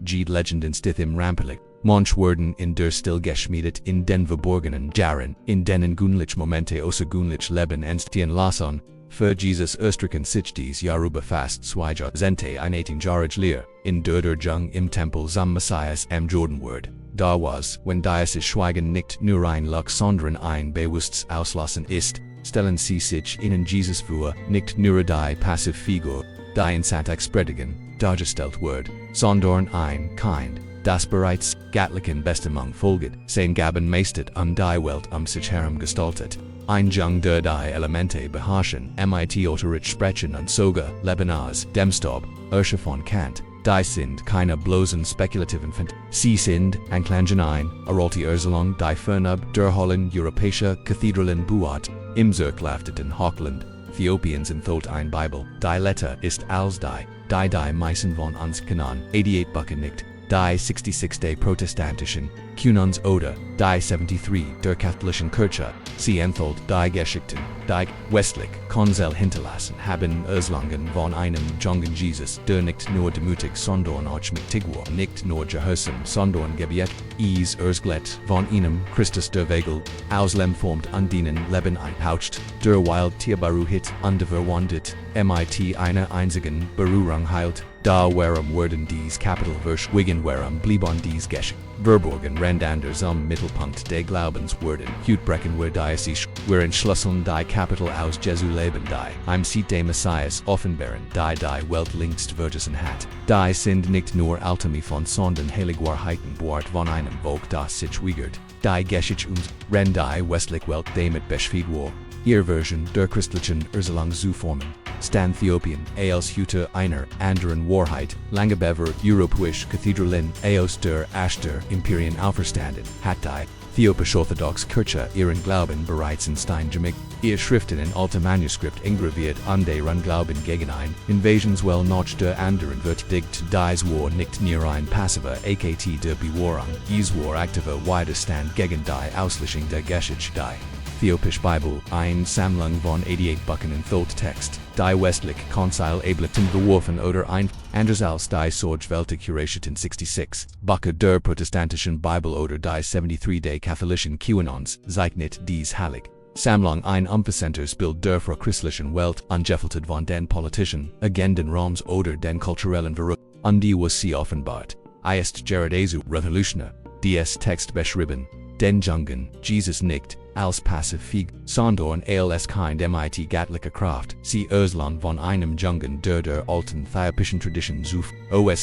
Gede Legend in Stithim Rampelik, Monch Worden in der Stil Geschmiedet in den Verborgenen Jaren, in denen Gunlich Momente außer Gunlich Leben entstehen lassen, für Jesus Österreichen sich dies Jahrüber fast Zwiger Zente einating Jaraj Lear, in der Jung im Tempel zum Messias am Jordanword. Da was, wenn dieses Schweigen nicht nur ein Lux sondern ein bewusstes Auslassen ist, stellen sie sich in Jesus vor, nicht nur die passive Figur, die in Syntax predigen, dargestellt wird, sondern ein Kind, das bereits göttlichen Bestimmung folget, sein Gaben meistet die Welt sich herum gestaltet. Ein Jung der die Elemente beherrschen, mit Otterich sprechen und sogar leben aus dem Staub, Ursche von Kant. Die sind keine bloßen spekulativen Sie sind Anklangen ein, Arolti Ursulong die Fernab der Holland Europäische Kathedralen Buat, im Zirklafteten Hochland, Ethiopians in Thot ein Bibel, die Letter ist als die Meissen von uns Kanan, 88 Bucken nicht, die 66 der protestantischen, Kunons oder, die 73 der katholischen Kirche, sie entholt die Geschichten, die westlich Konzel hinterlassen haben Erlangen von einem jungen Jesus, der nicht nur demütig sondern auch mächtig war, nicht nur gehorsam sondern gebiet, Ersglet von einem Christus der Wegel, auslem formt an denen Leben einhaucht, der wild Tierbaruhit underverwandet, mit einer einzigen Berührung heilt, da warum werden dies Kapitalversch wegen warum blieben dies Geschichten, Verborgen Randanders Mittelpunkt des Glaubens werden, Hutbrechen wir Diocese, wir entschlüsseln die Kapital aus Jesu Leben die, im Seat des Messias offenbaren, die Welt längst vergessen hat, die sind nicht nur Alchemie von sondern Heiligwahrheiten Wort von einem Volk das sich weigert, die Geschichte uns, ren die westlich Welt damit beschfied war, ihr Version der christlichen Ersalang zu formen. Stan Ethiopian, als Hüter einer anderen Wahrheit, Langebever, Europäisch Kathedralen, aus der Achter Imperien auferstanden, hat die Ethiopisch-Orthodox Kirche ihren Glauben bereits in Stein gemigt, ihr Schriften in altem Manuskript engraviert an deren Glauben gegen ein Invasionswell noch der anderen wird dicht dies war nicht nur ein passiver AKT der Bewahrung, es war aktiver Widerstand gegen die Auslöschung der Geschichte die Ethiopisch Bibel, ein Sammlung von 88 Bucken in Thot Text, die westlich Konzil Ableton beworfen oder ein, anders als die Sorgfältig Curatien 66, Bucke der protestantischen Bibel oder die 73 der katholischen QAnons, zeichnet dies heilig. Sammlung ein umfassendes Bild der christlichen Welt, angefaltet von den Politischen, Agenden Roms oder den kulturellen Verrückt, und die was sie offenbart, ist Geradezu Revolutioner, dies Text beschrieben, den Jungen, Jesus nicht, als passiv Fig, sondern als Kind mit göttlicher Kraft, sie Erlang von einem Jungen der alten Theopischen Tradition zuf,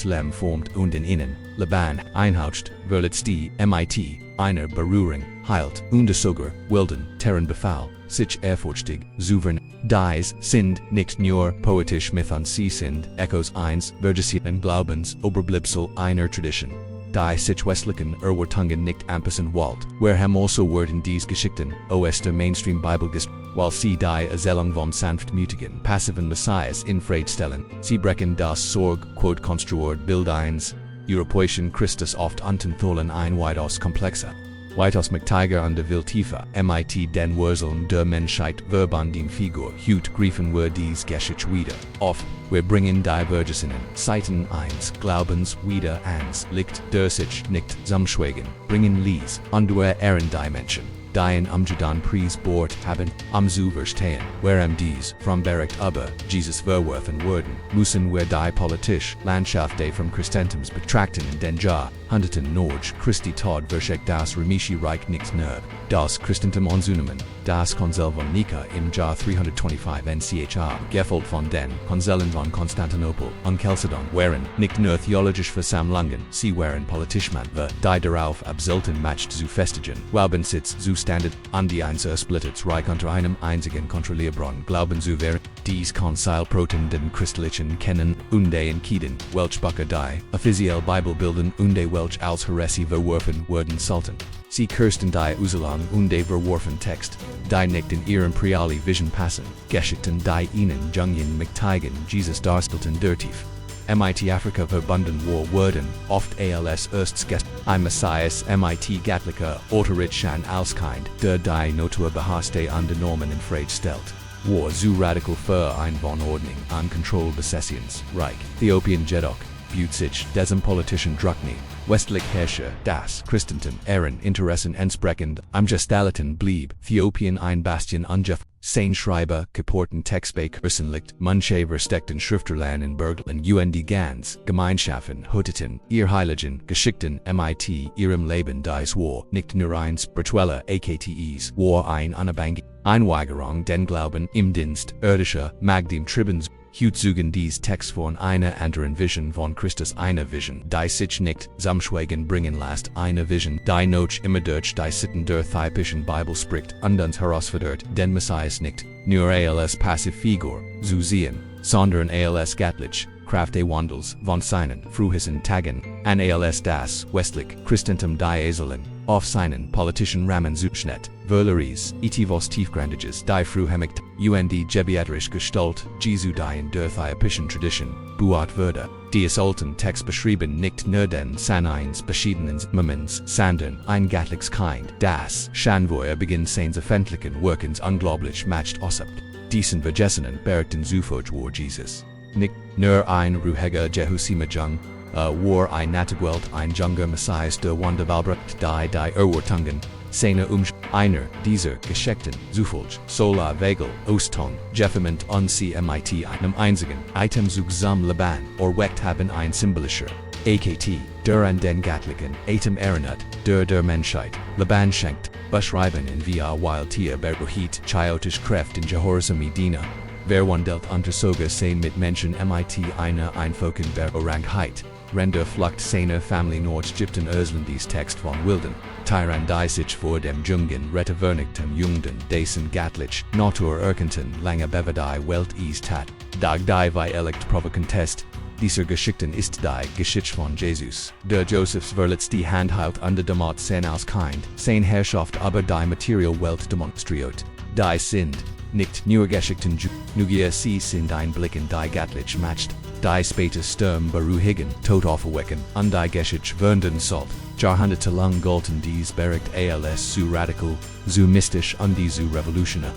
Lem formt und in innen, Leban, einhaucht, verletzt die, mit, einer Berührung, heilt, und sogar, wilden, Terren befahl, sich ehrfurchtig, souverän, dies sind nicht nur poetisch Mython sie sind, Echos eins, Vergesien Glaubens, Oberblipsel einer Tradition. Die sich westlichen Erwartungen nicht anpassen wollt, wir haben also werden dies Geschichten, aus der Mainstream Bible weil sie die Erzählung vom sanftmütigen, passiven Messias in Frage stellen, sie brechen das konstruiert Bild eins, europäischen Christus oft antentholen ein weitaus komplexer. Weitaus mächtiger und viel tiefer, mit den Wurzeln der Menschheit verbanden Figur, Hut griefen wir dies Geschichte wieder, auf, wir bringen Divergenzen, Seiten 1, Glaubens wieder ans Licht der sich nicht zusammenschweigen, bringen Lies, andere Ehrendimension, die in Amjudan Pries Bord haben, zu verstehen, warum dies, vom Bericht über Jesus verworfen wurden, müssen wir die politisch Landschaft vom Christentums betrachten in den Jahr, Hunderten Norge Christi Tod verschickt das Römische Reich nicht nur, das Christentum anzunehmen, das Konzil von Nika im Jahr 325 NCHA, gefolgt von den Konzellen von Konstantinopel und Chalcedon waren nicht nur theologisch Versammlungen, sie waren politisch Manöver, die darauf abzielten Macht zu festigen, Glaubensitz zu standet, an die einzersplittet Reich unter einem einzigen kontrollierbaren Glauben zu wehren, dies Konzil protenden christlichen Kennen, und den Kiden, welch Bucke die, offiziell Bible bilden und welch als Heresie verworfen wurden sollten. Sie kirsten die Uselang und der verworfen Text, die nicht in ihrem Priali Vision passen, Geschichten die ihnen Jungen mächtigen Jesus darstellten der tief. mit Afrika verbunden wurden, oft als Erstgest, ein Messias mit Gatlica Otterichan als Kind, der die Natur beherrschte an den Normen in Frage stellt. War zu radical für ein von Ordnung an Kontroll Besessiens, Reich, Ethiopian jedoch, Butzich, desem politischen Druckni, westlich Herrscher, das Christentum, Ehren, Interessen entsprechend, am Gestalten blieb, Ethiopian ein Bastion ungef, Sein Schreiber, Geporten Textbeck, Versenlicht, Manche versteckten Schrifterland in Bergland, UND Gans, Gemeinschaften, Huteten, ihr Heiligen, Geschickten, MIT, ihrem Leben dies War, nicht nur ein spiritueller AKTEs, War ein Anabang, Einweigerung den Glauben im Dienst, irdischer, Magdim Tribens, Hutzugen dies Text von einer anderen Vision von Christus eine Vision, die sich nicht Samschweigen bringen lässt, eine Vision, die noch immer durch die Sitten der Theopischen Bibel spricht, und uns herausfordert, den Messias nicht, nur als passive Figur, zu sehen, sondern als Gatlich, Kraft Wandels, von seinen, frühesten Tagen, an als das, westlich, Christentum die Eselen, auf seinen politischen Rahmen Zuschnitt, Völeries, etivos tiefgrandiges, die frühhemmigt, UND Gebiatrisch Gestalt, Jesu die in der Theopischen Tradition, Buat würde, die sollten Text beschrieben nicht nur den Sanins beschiedenen Moments, sondern ein Gatlichs Kind, das, Schanvoyer beginnt seines öffentlichen Wirkens unglaublich matcht ausübt. Diesen Vergessenen bergten Zufoj war Jesus. Nicht nur ein ruhiger Jehusimajung, war ein Natagwelt ein junger Messias der Wandervalbrecht die Erwartungen, seine einer dieser Geschichten, Zufällig, Sola Vegel, Ostong, Jeffement und CMIT einem einzigen Item zugsam Laban, weckt haben ein symbolischer, AKT, der an den Gatlichen, Atem Erinnerut, der Menschheit, Laban schenkt, beschreiben in via wild Tier Bergohit, Chaotisch Kraft in Jehorsam Medina, verwandelt unter Soga sein mit Menschen MIT eine Einfoken Berorangheit. Render flucht seiner Family Nordegypten Öslandis Text von Wilden, Tyran die sich vor dem Jungen Retavernigtum Jungden dessen Gatlich, Natur Erkenten lange Bevedei Welt ist hat, Dag die vi elect Provocantest, dieser Geschichten ist die Geschichte von Jesus, der Josephs Verletz die Hand hält unter Demot sein aus Kind, sein Herrschaft aber die Material Welt demonstriert, die sind, nicht nur Geschichten Nugia sie sind ein Blick in die Gatlich matcht, die später Sturm beruhigen, tot aufwecken, und die Geschichte werden sollt, Jahrhundertelang galten dies berigt als zu radikal, zu mystisch und zu revolutionär,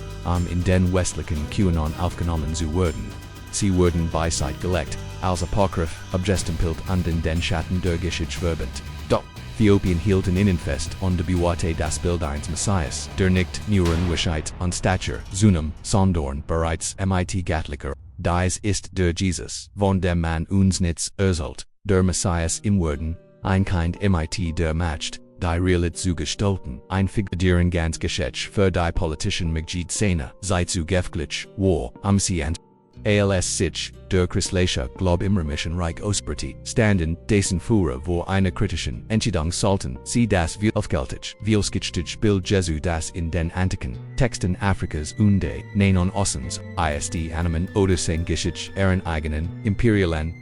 in den westlichen QAnon aufgenommen zu werden. Sie wurden beiseite gelegt, als Apokryph, abgestempelt und in den Schatten der Geschichte verbend. Doch, Äthiopien hielten ihnen fest und bewahrte das Bild eines Messias, der nicht nur an Wischheit und Statur, Zunam, sondern bereits MIT Gatlicher. Dies ist der Jesus, von dem man uns nichts erzählt, der Messias im Werden, ein Kind MIT der matcht, die Realit zu gestalten, ein Figurieren ganz Geschätsch für die politischen Mitglied Szene, sei zu gefglich, war, am Siend. Als sich, der christliche Glaub im römischen Reich ausbreitete, standen dessen Führer vor einer kritischen Entscheidung sollten, sie das vielskittige Bild Jesu das in den antiken Texten Afrikas und Nahen Ostens, ist Animen oder sein Geschichte ihren eigenen, imperialen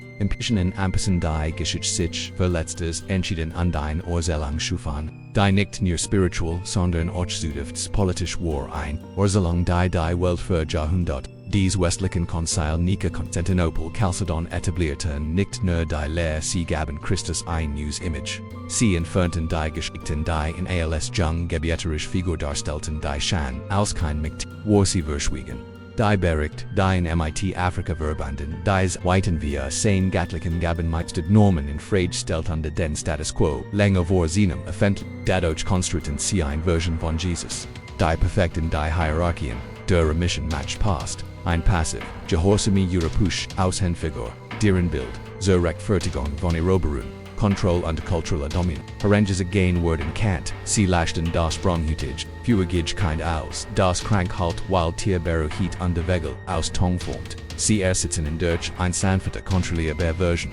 Anpassen die Geschichte sich für letztes entschieden an den Orzelang schufan, die nicht nur spiritual, sondern auch zutiefst politisch war ein, Orzelang die Welt für Jahrhundert. Dies westlichen Konzil Nika Konstantinopel Chalcedon etablierten nicht nur die Lehre, sie gaben Christus ein neues Image. Sie entfernten die Geschichten die in als jung gebieterisch Figur darstellten die Schan, als kein Micht, war sie verschwiegen. Die Bericht, die in MIT Afrika verbanden, dies weiten wir sein Gatlichen gaben meistet Normen in Frage stellt unter den Status Quo, länger vor seinem öffentlich, dadurch konstruierten sie eine Version von Jesus. Die perfekten die Hierarchien, der Remission match passt. Ein passiv, Gehorsami Europäisch Aushandfigur, deren Bild, zur Rechtfertigung von Eroberung, Kontroll und kultureller Dominierung, Haranges again worden Kant, sie lachten das Brunhütig, Fuegig kind aus, das Krankheit weil Tierberuhit und der Wegel aus Tongformt, sie ersetzen in Deutsch ein sanfte kontrollierbare Version.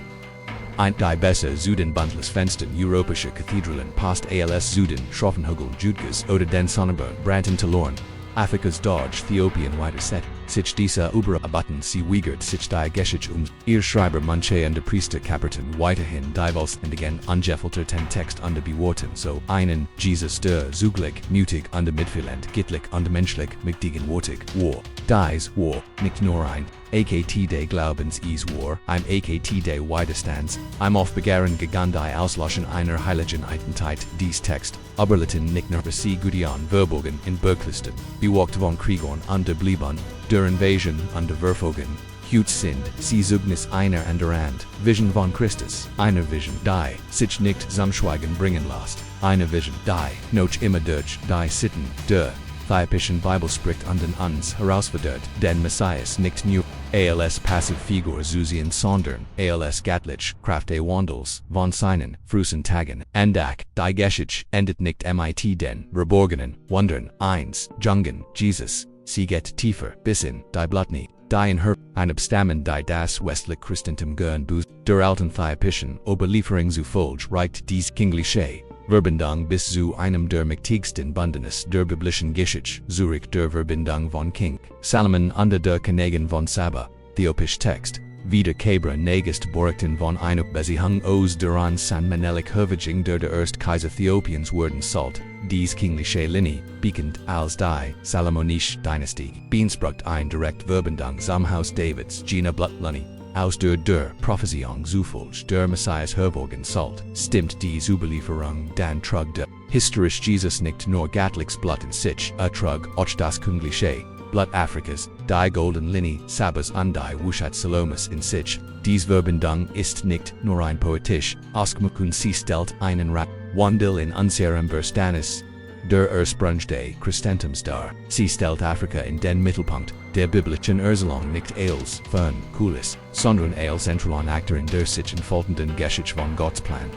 Ein die besser Süden Bundles Fenstern europäische Kathedralen passt als Süden Schroffenhügel Judges oder den Sonnenberg Branton Taloren, Afrikas Dodge Ethiopian weiter set, sich dieser Überabatten sie wiegert sich die Geschichte ihr Schreiber Manche und der Priester Caperton weiterhin divulständigen ungefilterten Text und beworten so einen Jesus der zugleich mutig und mitfühlend gittlich und menschlich mit diesen wortig war, dies war, nicht nur ein AKT des Glaubens is war, ein AKT des Widerstands, auf Begehren gegen die Auslöschung einer heiligen Identität dies Text, Oberlitten nicht nur sie Gudian Verbogen in Berglisten, bewagt von Kriegern und der Blieben, der Invasion und der Verfolgung, Hut sind, sie Zugnis einer Anderand, Vision von Christus, einer Vision, die, sich nicht zum bringen lasst, eine Vision, die, noch immer durch, die sitten, der Äthiopischen Bibel spricht an den uns herausfordert, den Messias nicht nur, als passive Figur Zusien sondern, als Gatlich, Kraft Wandels, von seinen, Frusen Tagen, Andak, die Geschichte, endet nicht mit den, Verborgenen, Wundern, eins, Jungen, Jesus, sie geht tiefer, bis in, die Blutni, die in her, ein Abstammen die das westlich Christentum gehören bus, der alten Äthiopischen, Oberlieferung zu Folge reicht dies Kingliche, Verbindung bis zu einem der mächtigsten Bündnis der biblischen Geschichte, Zurich der Verbindung von King Salomon unter der Königin von Saba, Äthiopisch Text, wieder Kabra negest Borgten von einer Beziehung aus der an San Menelik Herweging der erst Kaiser Äthiopiens wurden salt, dies kingliche Linie, bekannt als die Salomonische Dynastie, beansprucht ein direkt Verbindung zum Haus Davids, Gina Blutlinie. Aus der Prophesiung zufolge der Messias hervorgehen sollt, stimmt die Überlieferung dann trug der historisch Jesus nicht nur Gatlichs Blut in sich, trug auch das kungliche Blut Afrikas, die Golden Linie Sabas und die Wuschat Salomas in sich. Dies Verbindung ist nicht nur ein poetisch, Ausgmuckung sie stellt einen Rat, Wandel in unserem Verständnis der Ursprung des Christentums dar. Sie stellt Afrika in den Mittelpunkt der biblischen Erzählung nicht als fern, cooles, sondern als zentralen Akteur in der sich entfaltenden Geschichte von Gottes Plan.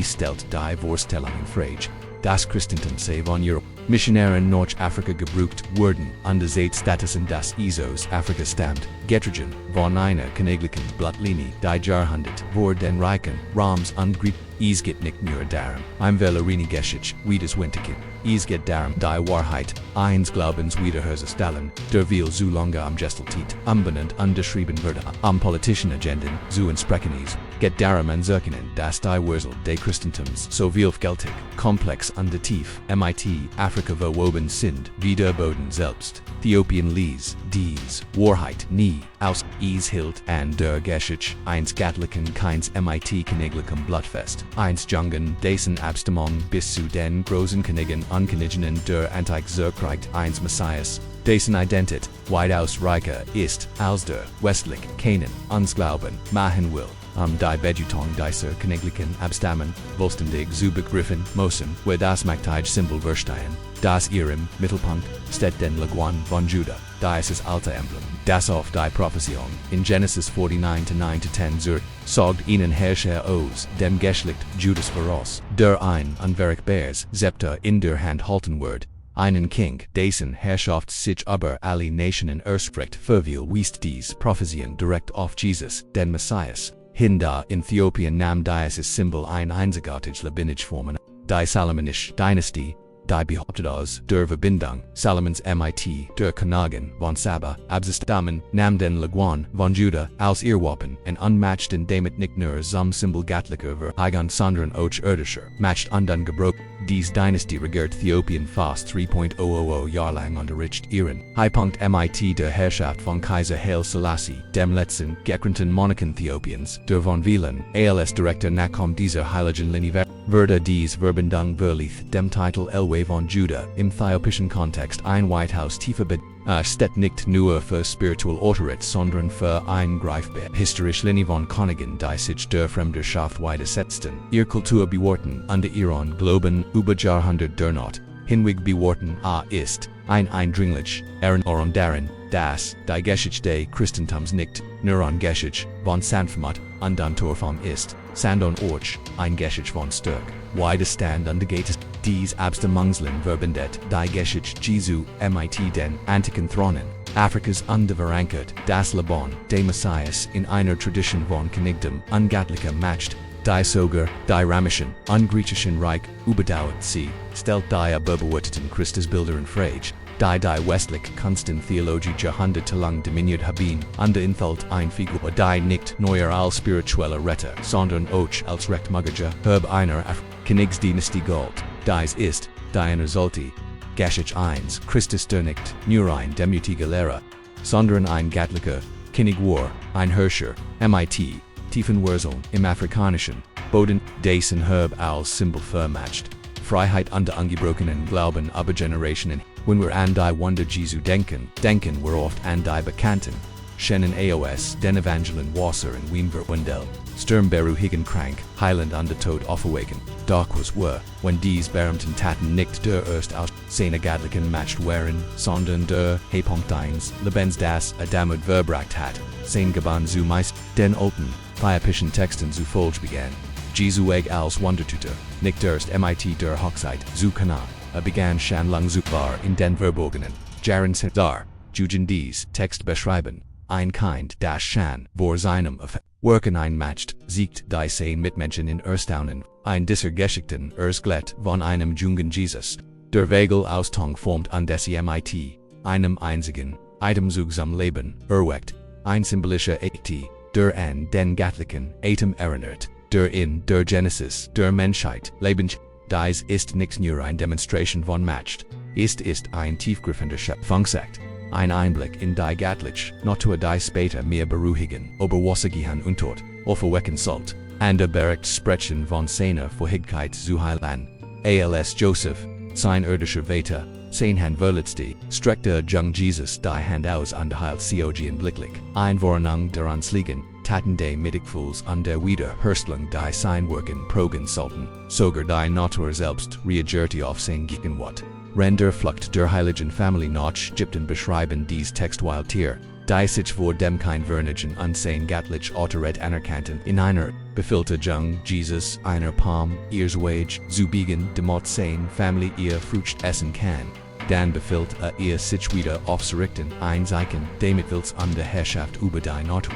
Stellt die Vorstellung in Frage, das Christentum sei von Europa Missionären Nordafrika gebraucht wurden, und seit Statusen das Isos Afrika stammt, getragen von einer königlichen Blutlinie, die Jahrhundert vor den Reichen, Roms und Griechen. Es geht nicht nur darum, Valerini Geschichte, wie das Winterkind. Es geht darum, die Wahrheit, eines Glaubens wiederherzustellen, der will so lange am Gestaltet, umbenannt und geschrieben wurde, am politischen Agenden, zu entsprechen ist. Geht darum anzuerkennen, dass die Wurzel des Christentums so vielfältig, komplex und tief, mit Afrika verwoben sind, wie der Boden selbst. Äthiopien ließ dies Wahrheit nie aus, es hielt an der Geschichte eines Gatlichen keins mit königlichem Blutfest, eins Jungen dessen Abstammung bis zu den großen Königen und Königinnen der Antike-Zerkrieg eins Messias, dessen Identität weitaus reicher ist als der westlich Canaan uns Glauben machen will. Die Bedeutung dieser königlichen Abstammung, vollständig zu begriffen, müssen wir das Machtsymbol verstehen, das ihrem Mittelpunkt steht den Leguan von Judah, das alte Emblem, das auf die Prophesiung in Genesis 49:9-10 zurück, sagt ihnen Herrscher aus dem Geschlecht Judas voraus, der ein unverrückbares Zepter in der Hand halten wird, einen King, dessen Herrschaft sich über alle Nationen erspricht, verwiel wiest dies Prophesien direkt auf Jesus, den Messias. Hinda in Äthiopien nahm dieses Symbol ein einzigartig lebendig Formen, die Salomonische Dynastie, die behauptet aus der Verbindung Salomons mit der Königin von Saba, Abstammen nahm den Leguan von Judah als ihr Wappen und unmatchten damit nicht nur zum Symbol Gatlicher Eigen sondern auch irdischer, matcht und Gebrauch. Dies Dynastie regiert Äthiopien fast 3.000 Jahre lang unterrichtet ihren Highpunkt mit der Herrschaft von Kaiser Haile Selassie, dem letzten gekrönten Monarchen Äthiopiens, der von vielen als direkter Nachkomme dieser heiligen Linie wurde dies Verbindung verlieh dem Titel Elway von Judah im äthiopischen Kontext ein White House tiefer steht nicht nur für spiritual Autorität sondern für ein greifbar historische Linie von Königen, die sich der Fremderschaft widersetzten, ihr Kultur bewahrten und ihren Glauben über Jahrhundert dernot hinweg bewahrten. Ist ein eindringlich Erinnern daran, dass die Geschichte des Christentums nicht nur ein Geschichte von Sanftmut und Torform ist, sondern auch ein Geschichte von Stärk, Widerstand und Geist. Dies Abstammungsland verbindet die Geschichte Jesu mit den antiken Thronen Afrikas und verankert das Leben des Messias in einer Tradition von Königdom und göttlicher Macht, die sogar die römischen und griechischen Reich überdauert. Sie stellt die überbewerteten Christusbilder in Frage, die westlich Konstantin Theologie jahrhundertelang dominiert haben, und enthält ein Figur, die nicht nur als spiritueller Retter, sondern auch als rechtmäßiger Herb einer Königsdynastie galt. Dies ist, die einer sollte, Geschichte 1, Christus der nicht nur ein demütiger Lehrer, sondern ein göttlicher König war, ein Herrscher, mit tiefen Wurzeln im afrikanischen Boden, dessen Herb als Symbol vermacht, Freiheit und ungebrochenen Glauben über Generationen. Wenn wir an die Wunder Jesu denken wir oft an die bekannten Shannon Aos, Den Evangelin Wasser and Weemver Wendell, Sturmberu Higen Crank, Highland Undertoad Offawaken, Dark was were, when dies Barrington Tatten Nikt der Erst aus, Sena Gadliken matched Werin, Sondern der, Heponkdines, Lebens das, Adamud Verbracht hat, Sein Gaban zu Meist, Den Olten, Thiopischen Texten zu Folge began. Jesu Egg als Wondertutor, Nick Durst MIT der Hochzeit, zu Kana, begann Shan Lung Zukbar in Den Verborgenen, Jaren Sedar, Jugen dies, Text beschreiben, ein Kind, das Shan, vor seinem of Worken einmatcht, siegt die Sein Mitmenschen in Erstaunen, ein dieser Geschichten Ersglet von einem jungen Jesus, der Wegel Austong formt an des MIT, einem einzigen, Itemzugsam Leben, erweckt, ein symbolischer Ekti, der an den Gatliken, Atem erinnert, der in der Genesis, der Menschheit, Leben, dies ist nicht nur ein Demonstration von Matcht, ist ein tiefgreifender Schöpfungsakt. Ein Einblick in die Gatlich, Natur die später mehr beruhigen, Oberwassergihan Untot, Offerwecken sollt, ander Bericht sprechen von seiner Vorhigkeit zu heilan, als Joseph, sein irdischer Vater, sein Han Verletzte, streckte Jung Jesus die Hand aus an der Heilstheologien blicklich, Einwohnung daran liegen, taten de Mittigfuls an der Wiederherstellung die Seinwerken progen sollten, sogar die Natur selbst reagierte auf sein Gegenwart. Render Flucht der Heiligen Familie nach Gypten beschreiben dies textweill Tier, die sich vor dem kein Vernigen Unsehen Gatlich Autoret anerkannten in einer befüllte Jung Jesus einer Palm, Earswage, Zubigen, demot sein Familie ihr Frucht essen kann. Dan befüllt ihr sich wieder aufzurichten, einzeichen, damit wills an der Herrschaft über die Natur.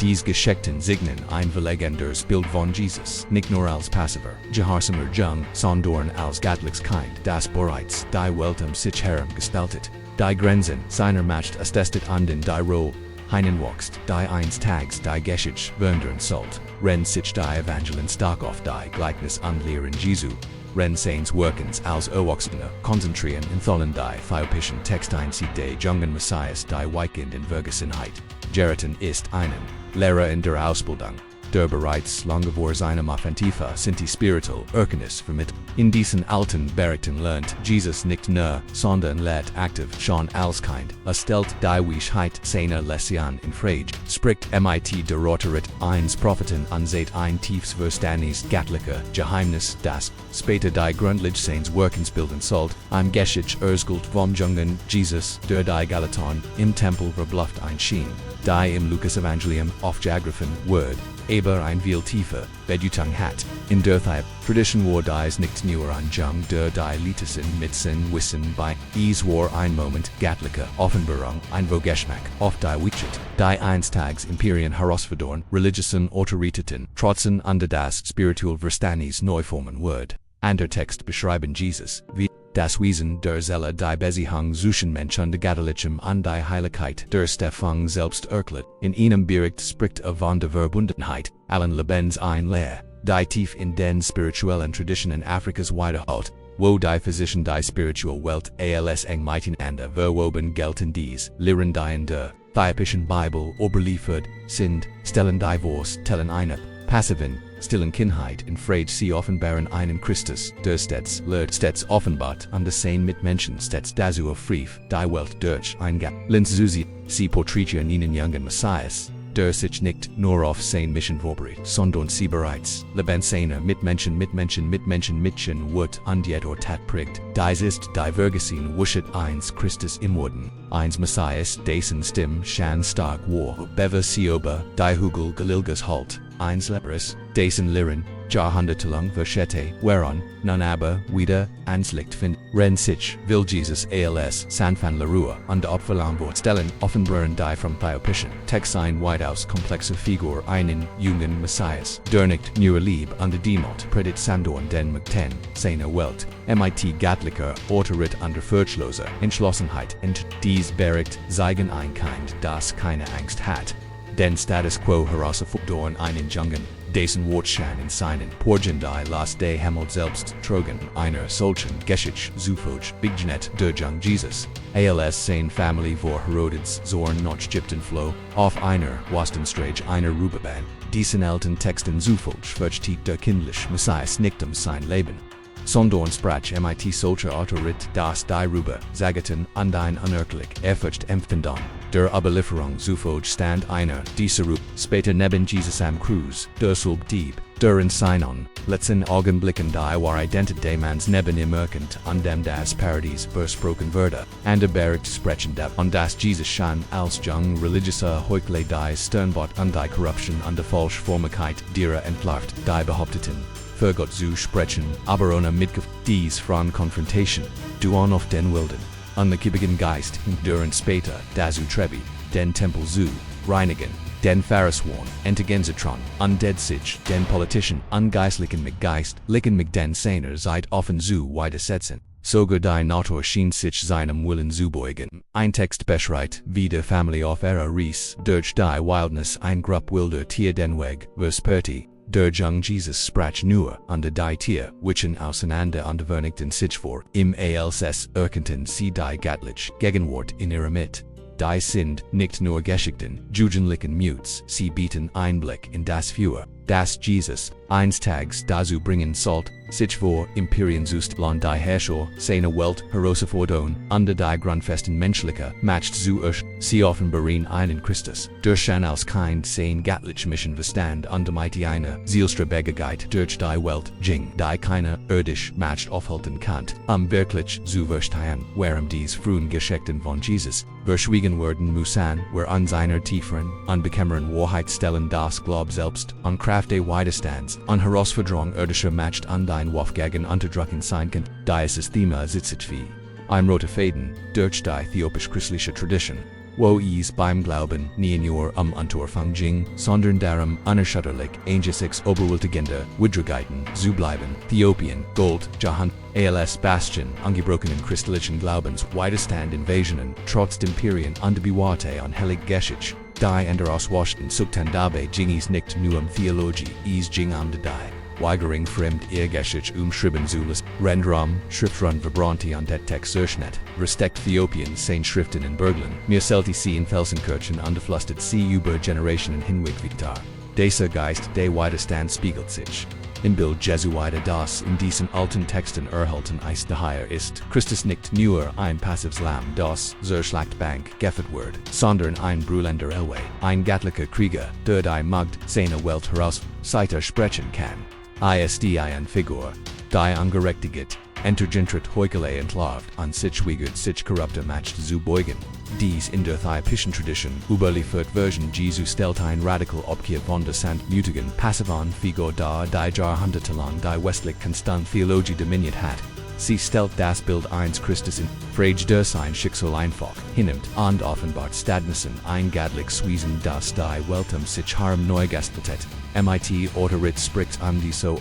Dies Geschichten signen ein verlegendes Bild von Jesus, nicht nur als passiver, gehoorsamer Jung, sondern als Gatlichs Kind, das bereits die Welt sich herum gestaltet, die Grenzen seiner Macht attestet an den die Rolle, hineinwächst, die eines Tags die Geschichte wandern sollt, ren sich die Evangelien stark auf die Gleichnis anlehren Jesu, ren seines Wirkens als Erwachsene konzentrieren in Thollen die Thiopischen Textein sieht de jungen Messias die Weikend in Vergessenheit. Geraten ist einen Lehrer in der Ausbildung, der bereits lange vor seinem Offensiva sind die Spiritual Erkenntnis vermittelt. In diesen alten Berichten lernt Jesus nicht nur, sondern lädt aktiv schon als Kind, stellt die Weisheit seiner Lektion in Frage, spricht mit der Roterit eines Propheten an seit ein tiefs Verständnis Gatlicher Geheimnis, das später die Grundlage seines Wirkens bilden sollt, im Geschichte Ersgult vom jungen Jesus, der die Galaton im Tempel verblüfft einschien, die im Lukas-Evangelium aufgegriffen wird, aber ein viel tiefer Bedeutung hat. In der Tradition war dies nicht nur ein Jung der die Litesin mit sein Wissen bei, es war ein Moment Gatlicher Offenbarung, ein Vogeschmack auf die Wichit, die einstags Imperien herausfordern, religiösen Autoritäten, trotzen under das Spiritual Verständnis neu formen wird. Ander Text beschreiben Jesus, wie das Wesen der Seele die Beziehung zwischen Mensch und Gatlichem an die Heiligkeit der Stefang selbst erklärt, in einem Bericht spricht von der Verbundenheit, allen Lebens ein Lehr, die tief in den spirituellen Traditionen Afrikas wiederholt, wo die Physischen die Spiritual Welt als eng miteinander verwoben gelten dies, Lehren die in der Thiopischen Bibel überliefert sind, stellen die Vors tellen eine passiven, stillen Kindheit in Frage sie offenbaren einen Christus, der stets lehrt stets offenbart an der Sein mit Menschen stets dazu aufrief, die Welt durch eingat. Linz Susi, sie porträtieren einen jungen Messias, der sich nicht nur auf sein Mission vorbereitet, sondern sie bereits lebend seiner Mitmenschen wird und jeder Tat prägt. Dies ist die Vergesehen wuschet eins Christus im Worden, eins Messias, dessen Stimme Shan stark war, bever Sioba, die Hügel Galilgas halt, eins Leperis, dessen Liren, Jahrhundertelang verschete, whereon, nun aber, wieder, ans Licht find, ren sich, will Jesus als Sanfan Larua, und der Opferlamwort stellen, offenbaren die vom Thiopischen, Text ein weitaus komplexe Figur einen jungen Messias, der nicht nur lieb und der Demut predigt Sandorn den Mekten, seiner Welt, mit Gatlicher Autorit und der furchtloser Entschlossenheit, und dies Bericht zeigen ein Kind, das keine Angst hat. Den Status quo herausfordern einen Jungen, dessen Wortschein in seinen Porgen die Last Day Himmel selbst trogen, einer solchen Geschichte zufog, Bignet der Jung Jesus, als sein Familie vor Herodes Zorn noch Gypten floh, auf einer Wastenstrage einer Rubebahn, diesen alten Texten zufog, versteht der kindlich Messias nicht sein Leben. Sondern sprach mit solcher Autorit, das die Rübe, sagten, und ein unerklärlich Ehrfurcht empfinden, der Überlieferung zuvog stand einer dieser später neben Jesus am Kreuz, der Sulb Dieb, der in seinen letzten Augenblicken die Wahrheit demans neben ihm erkennt, an dem das Paradies versprochen wurde, and der Bericht sprechen darf, und das Jesus schon als jung religiöser Heuchelei die Sternbot an die Corruption an der Falschformigkeit derer entlarvt, die behaupteten, für Gott zu sprechen, aber ohne Mitgift, dies von Confrontation, du on auf den Wilden, an der kibbigen Geist, der später, das Trebi, den Tempel zu reinigen, den Phariswan, Entagenzatron, undead sich, den Politician, ungeistlichen mit Geist, licken mit den Seiner seid offen zu widersetzen, sogar die Natur schien sich seinem Willen zu beugen. Ein Text beschreibt, wie der Family of Era Rees, durch die Wildness ein Grupp wilder Tier den Weg, versperrti, der jung Jesus sprach nur, under die Tier, whichen auseinander untervernigten sich vor, im ALS erkannten sie die Gatlich, Gegenwart in ihrer Mitte. Die sind nicht nur Geschichten, jugendlichen Mutes, sie bieten Einblick in das Feuer, das Jesus, einstags dazu bringen sollt, sich vor Imperien zust land die Herrscher, seine Welt herausfordern, under die Grundfesten menschlicher, matcht zu sie offenbaren einen Christus, der schon als Kind sein Gatlich Mission verstand under mighty eine Zielstrebigkeit durch die Welt, ging, die keine irdisch matcht aufhalten kann, wirklich zu verstehen, warum dies frühen Geschichten von Jesus, verschwiegen werden müssen, where an seiner tieferen, unbekämmeren Wahrheit stellen das Glaub selbst, an Kraft der Widerstands, an Herausforderung irdischer matcht an dein Waffgegen unterdrücken sein kann, dieses Thema sitzet wie ein roter Faden, durch die äthiopisch-christliche Tradition, wo es beim Glauben nie nur Unterfang ging, sondern darum unerschütterlich angesichts oberwältigender Widrigkeiten zu bleiben. Äthiopien, Gold, Jahan, als Bastion angebrochenen christlichen Glaubens Widerstand Invasionen, trotz Imperien unbewahrte an Helig Geschichte, die Ender aus Washington suktan dabei ging nicht nur Theologie, es ging de die Weigering fremd Geschichte schreiben zu lassen, Rendram, Schriftrun Vibranti an det Text Erschnet, Respekt Äthiopien sein Schriften in Berglin, mir selti sie in Felsenkirchen underflustet sie über Generationen hinweg Viktar. Dieser Geist der Widerstand spiegelt sich im Bild Jesuite das in diesen alten Texten erhalten ist daher ist Christus nicht nur ein passives Lamm das zur Schlachtbank geführt wird, sondern ein brüllender Elway, ein göttlicher Krieger, der die Magd seine Welt heraus Seiter sprechen kann. Ein Figur, die angerechtigt, entergentrit Heuchelei entlarvt, an sich wiegert sich korrupter matcht zu beugen. Dies in der äthiopischen Tradition überliefert Version Jesu stellt ein radikal Abkehr von der sanftmütigen, passiven Figur dar, die jahrhundertelang die westlich konstant Theologie dominiert hat. Sie stellt das Bild eines Christus in Frage der sein Schicksal einfach hinnimmt und offenbart stattdessen ein göttliches Wesen das die Welt sich harm neu gestaltet. MIT Otterit spricht die so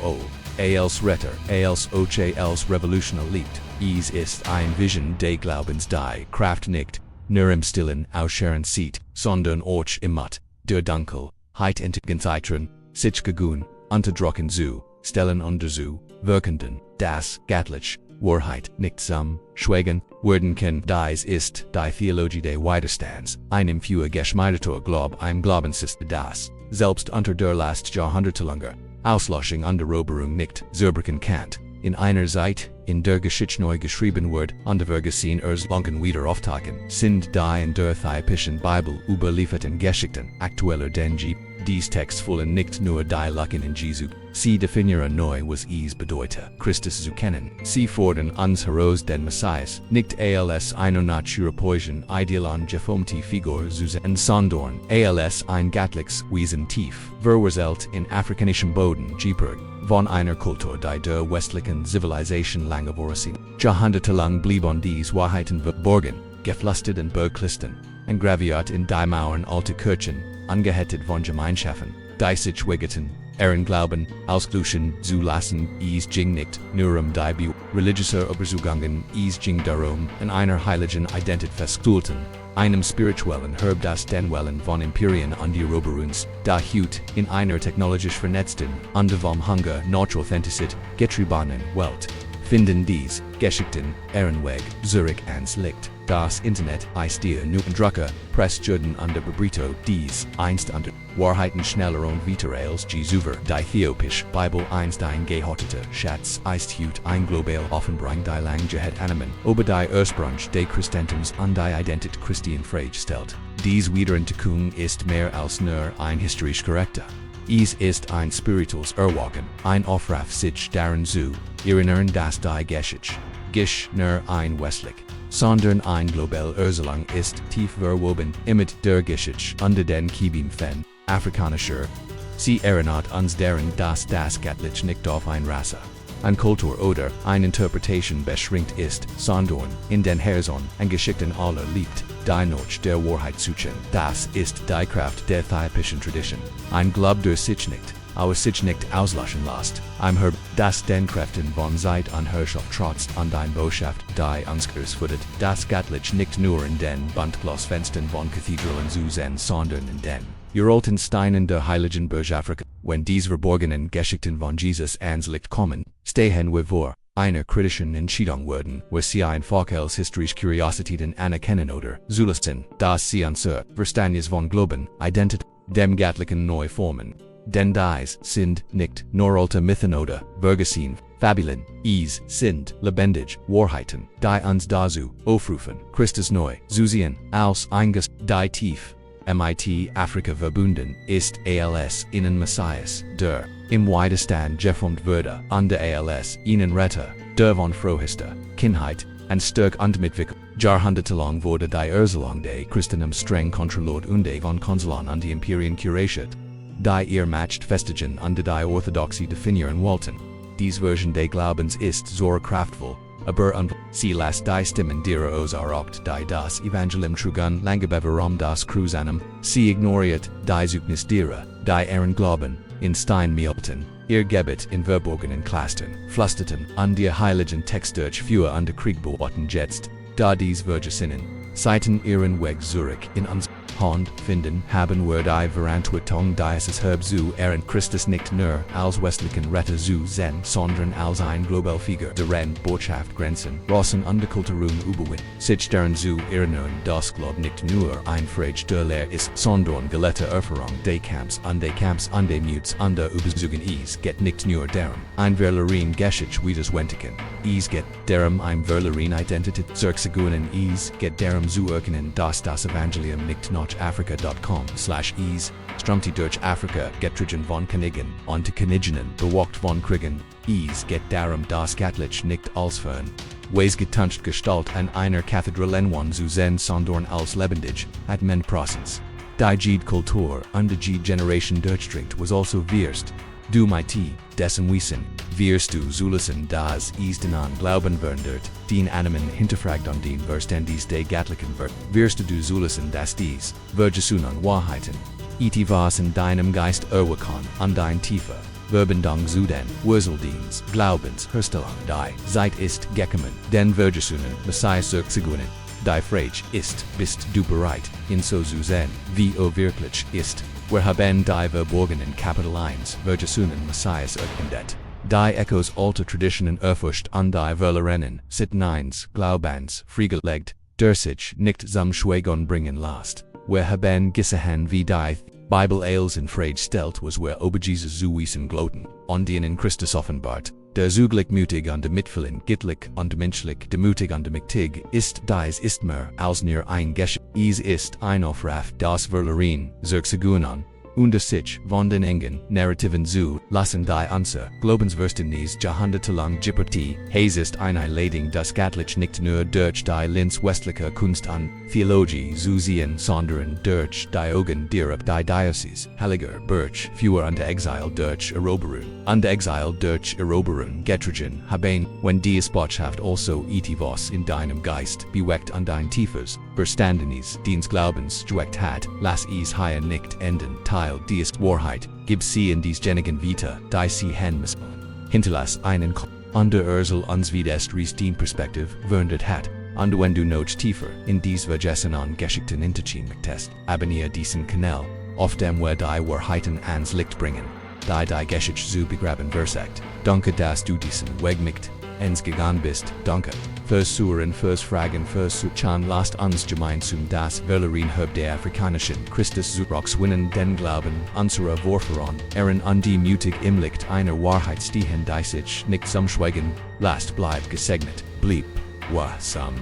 als Retter, als Oche als Revolutioner liebt. Es ist ein Vision des Glaubens die Kraft nicht nur im Stillen ausscheren sieht, sondern auch im Matt, der Dunkelheit entgegenzeitren, sich gegen, unterdrücken zu, stellen unter zu, wirkenden, das Göttlich, Wahrheit nicht zum Schweigen werden kann. Dies ist die Theologie des Widerstands, einem für geschmeideter Glaub ein Glaubenssystem das, selbst unter der Last jahrhundertelanger Auslöschung an der Eroberung nicht zerbrechen kann. In einer Zeit, in der Geschichte neu geschrieben wird, und wir gesehen langen wieder auftauchen, sind die in der äthiopischen Bibel überlieferten Geschichten aktueller denn je. Dies Text füllen nicht nur die Lücken in Jesu, sie definieren neu was es bedeutet, Christus zu kennen. Sie fordern uns heraus den Messias, nicht als einer naturpoischen Idealon gefomte Figur zu sehen, sondern als ein göttliches Wesen tief, verwurzelt in afrikanischem Boden geprägt, von einer Kultur die der westlichen Zivilisation lange vorausging. Jahrhundertelang blieben dies Wahrheiten verborgen, geflüstert und bergklisten, engraviert in die Mauern alter Kirchen, angehettet von Gemeinschaften, die sich weigerten, ihren Glauben ausglüschen zu lassen, es ging nicht nur die religiöser Überzeugungen, es ging darum, in einer heiligen Identität festzuhalten, einem spirituellen Herb das den Wellen von Imperien an die Eroberungs, da Hut in einer technologisch vernetzten, und vom Hunger nach Authentizität getriebenen Welt. Finden dies Geschichten, Ehrenweg, Zurich ans Licht. Das Internet ist dir nu Drucker, Pressjuden und der Bebrito, dies einst unter Wahrheiten schneller und weiter als Jesuver, die Äthiopisch Bibel einst ein gehoteter Schatz ist Hut ein global Offenbrang die lang gehet Animen, ober die Ursprung des Christentums an die Identität Christi in Frage stellt. Dies Wiederentdeckung ist mehr als nur ein historisch korrekter. Es ist ein spirituals Erwachen, ein Aufruf sich darin zu erinnern, dass die Geschichte gish nur ein westlich, sondern ein global Ursalang ist tief verwoben mit der Geschichte unter den Kiebim afrikanischer. Sie erinnert uns daran, dass das Gatlich nicht auf ein Rasse, ein Kultur oder eine Interpretation beschränkt ist, sondern in den Herzen und Geschichten aller liegt. Die Noch der Wahrheit suchen. Das ist die Kraft der äthiopischen Tradition. Ein Glaub der sich nicht, aber sich nicht auslöschen lässt. Ein Herb, das den Kräften von Zeit und Herrschaft trotzt an dein Botschaft, die uns futtet. Das Gatlich nicht nur in den Buntglasfenstern von Kathedralen zu sehen, sondern in den uralten Steinen der Heiligen Burg Afrika. Wenn diese verborgenen Geschichten von Jesus ans Licht kommen, stehen wir vor einer kritischen Entscheidung werden, wo sie ein Volkels historische Kuriositäten anerkennen oder zulassen, dass sie unser Verständnis von Glauben, Identität, dem Göttlichen neu formen. Denn dies sind nicht nur alte Mythen oder Vergesehen, Fabeln, es sind lebendig Wahrheiten, die uns dazu aufrufen, Christus neu zu sehen, als einges, die tief mit Afrika verbunden ist, als ihnen Messias, der im Widerstand geformt wurde, und der als ihnen Retter, der von frühester Kindheit und stark entwickelt. Jahrhundertelang wurde die Erziehung der Christen streng kontrolliert und von Konsuln und die Imperien kuratiert, die ihr matcht Festigen unter die Orthodoxie definieren wollten. Dies Version des Glaubens ist so kraftvoll, aber sie lässt die Stimmen derer ausraubt, die das Evangelium trugen, lange bewarum das Kreuz annehmen. Sie ignoriert die Zeugnis derer, die ihren Glauben in Stein mielten, ihr Gebet in verborgenen Klastern, flüsterten an die heiligen Text durch für an der Krieg beobachten jetzt, da dies Vergesinnen, seiten ihren Weg zurück in uns Hand finden, haben wir die Verantwortung dieses Herb zu ehren Christus nicht nur als westlichen Retter zu sehen, sondern als ein global Figur, deren Botschaft Grenzen, Rassen und Kulturen überwinden, sich daran zu erinnern, dass Glaub nicht nur ein Frage der Lehre ist, sondern gelette Erfahrung des Camps und des Muts und der Überzeugung. Es geht nicht nur darum, ein Verlerin Geschichte wiederzuentdecken, es geht darum, ein Verlerin Identität zurückzugewinnen, es geht darum zu erkennen, dass das Evangelium nicht nur africa.com/es, strumti durch Afrika, getrigen von Königen und Königinnen, bewacht von Kriegen, es geht darum, das Gatlich nicht als fern, weis getuncht Gestalt an einer Kathedralenwan zu sehen, sondern als lebendig, at men Prozess. Die Jede Kultur und die Jede Generation durchdringt was also wirst, du mit dessen Wissen, wirst du zulassen, dass es den an Glauben wird, den Animen hinterfragt und den Verständnis des Göttlichen wird, wirst du zulassen, dass dies, Vergesunen Wahrheiten, was in deinem Geist erwachen, an dein tiefer Verbindung zu den Wurzeldienst, Glaubens, Herstellung, die Zeit ist gekommen, den Vergesunen Messias zurückzugewinnen. Die Frage ist, bist du bereit, in so zu sehen, wie wirklich ist? Wir haben die verborgenen Kapitel 1, Vergesunen Messias erkundet. Die Echos alter Traditionen erforscht und die Verlerenen, Sitten 1, Glaubens, freigelegt, der sich nicht zum Schweigen bringen lässt. Wir haben gesehen, wie die Bibel als in Frage stellt, was wir über Jesus zu wissen gloten, und ihnen Christus offenbart. Der zugleich mutig und mitfühlend, gittlich und menschlich, demutig und mächtig ist, dies ist mehr als nur ein Geschichte. Es ist ein Aufruf, das Verlerin zurückzugewinnen, und sich von den engen Narrativen zu lassen, die unser Glaubensverständnis jahrhundertelang geprägt. Es ist eine Einladung, das Gatlich nicht nur durch die Linz westliche Kunst und Theologie zu sehen, sondern durch die Augen derer die Diocese, Heiliger Birch, für und Exil durch Eroberung, und Exil durch Eroberung getrigen haben, wenn dies Botschaft also etwas in deinem Geist bewegt und dein tiefes Verständnis des Glaubens geweckt hat, lass es hier nicht enden. Teil dies Wahrheit, gib sie in dies genigen Vita, die sie henmissen. Hinterlass einen under Ursel uns wie des den Perspektiv wundert hat, und wenn du noch tiefer in dies Vergessen an Geschichten interziehen möchtest, abonniere diesen Kanal, auf dem wir die Wahrheiten ans Licht bringen, die Geschichte zu begraben versagt. Danke, dass du diesen Weg mit uns gegangen bist, danke. Fürs Zuhören, fürs Fragen, fürs Zuchan, lasst uns gemeinsam das Verlerin Herb der afrikanischen Christus zurückgewinnen, den Glauben unserer Vorfahren, ehren und die mutig im Licht einer Wahrheit stehen, die sich nicht zum Schweigen lasst, bleibt gesegnet, blieb wahrsam.